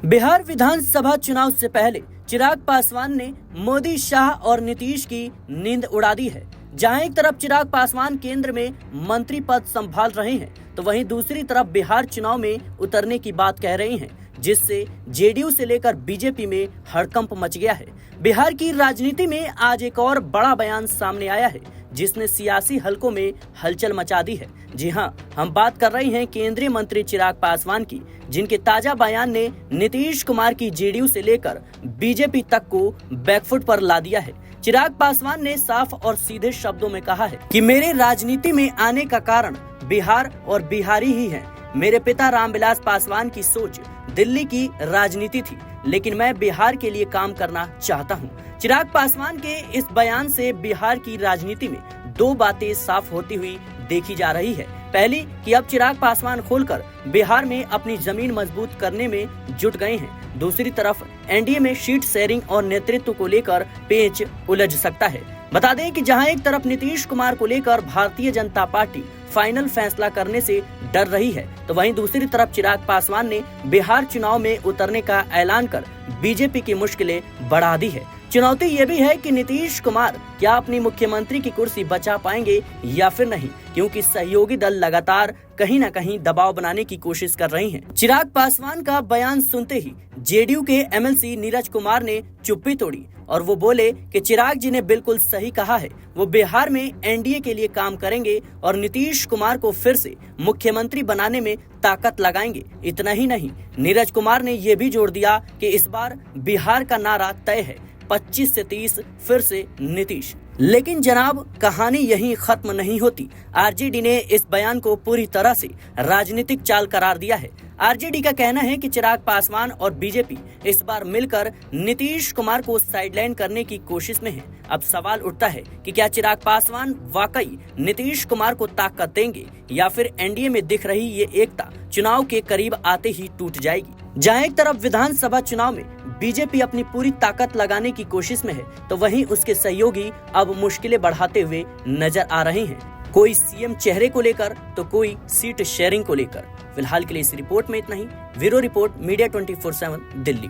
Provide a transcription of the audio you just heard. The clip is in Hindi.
बिहार विधानसभा चुनाव से पहले चिराग पासवान ने मोदी, शाह और नीतीश की नींद उड़ा दी है। जहां एक तरफ चिराग पासवान केंद्र में मंत्री पद संभाल रहे हैं, तो वहीं दूसरी तरफ बिहार चुनाव में उतरने की बात कह रही हैं, जिससे जेडीयू से लेकर बीजेपी में हड़कंप मच गया है। बिहार की राजनीति में आज एक और बड़ा बयान सामने आया है, जिसने सियासी हलकों में हलचल मचा दी है। जी हां, हम बात कर रहे हैं केंद्रीय मंत्री चिराग पासवान की, जिनके ताजा बयान ने नीतीश कुमार की जेडीयू से लेकर बीजेपी तक को बैकफुट पर ला दिया है। चिराग पासवान ने साफ और सीधे शब्दों में कहा है कि मेरे राजनीति में आने का कारण बिहार और बिहारी ही है। मेरे पिता रामविलास पासवान की सोच दिल्ली की राजनीति थी, लेकिन मैं बिहार के लिए काम करना चाहता हूं। चिराग पासवान के इस बयान से बिहार की राजनीति में दो बातें साफ होती हुई देखी जा रही है। पहली कि अब चिराग पासवान खोलकर बिहार में अपनी जमीन मजबूत करने में जुट गए हैं। दूसरी तरफ एनडीए में सीट शेयरिंग और नेतृत्व को लेकर पेच उलझ सकता है। बता दें कि जहां एक तरफ नीतीश कुमार को लेकर भारतीय जनता पार्टी फाइनल फैसला करने से डर रही है, तो वहीं दूसरी तरफ चिराग पासवान ने बिहार चुनाव में उतरने का ऐलान कर बीजेपी की मुश्किलें बढ़ा दी है। चुनौती ये भी है कि नीतीश कुमार क्या अपनी मुख्यमंत्री की कुर्सी बचा पाएंगे या फिर नहीं, क्योंकि सहयोगी दल लगातार कहीं न कहीं दबाव बनाने की कोशिश कर रही हैं। चिराग पासवान का बयान सुनते ही जेडीयू के एमएलसी नीरज कुमार ने चुप्पी तोड़ी और वो बोले कि चिराग जी ने बिल्कुल सही कहा है। वो बिहार में एनडीए के लिए काम करेंगे और नीतीश कुमार को फिर से मुख्यमंत्री बनाने में ताकत लगाएंगे। इतना ही नहीं, नीरज कुमार ने ये भी जोड़ दिया कि इस बार बिहार का नारा तय है, 25 से 30 फिर से नीतीश। लेकिन जनाब, कहानी यहीं खत्म नहीं होती। आरजेडी ने इस बयान को पूरी तरह से राजनीतिक चाल करार दिया है। आरजेडी का कहना है कि चिराग पासवान और बीजेपी इस बार मिलकर नीतीश कुमार को साइडलाइन करने की कोशिश में है। अब सवाल उठता है कि क्या चिराग पासवान वाकई नीतीश कुमार को ताकत देंगे या फिर एनडीए में दिख रही ये एकता चुनाव के करीब आते ही टूट जाएगी। जहां एक तरफ विधानसभा चुनाव में बीजेपी अपनी पूरी ताकत लगाने की कोशिश में है, तो वहीं उसके सहयोगी अब मुश्किलें बढ़ाते हुए नजर आ रहे हैं। कोई सीएम चेहरे को लेकर तो कोई सीट शेयरिंग को लेकर। फिलहाल के लिए इस रिपोर्ट में इतना ही। Bureau report, media 24/7, Delhi.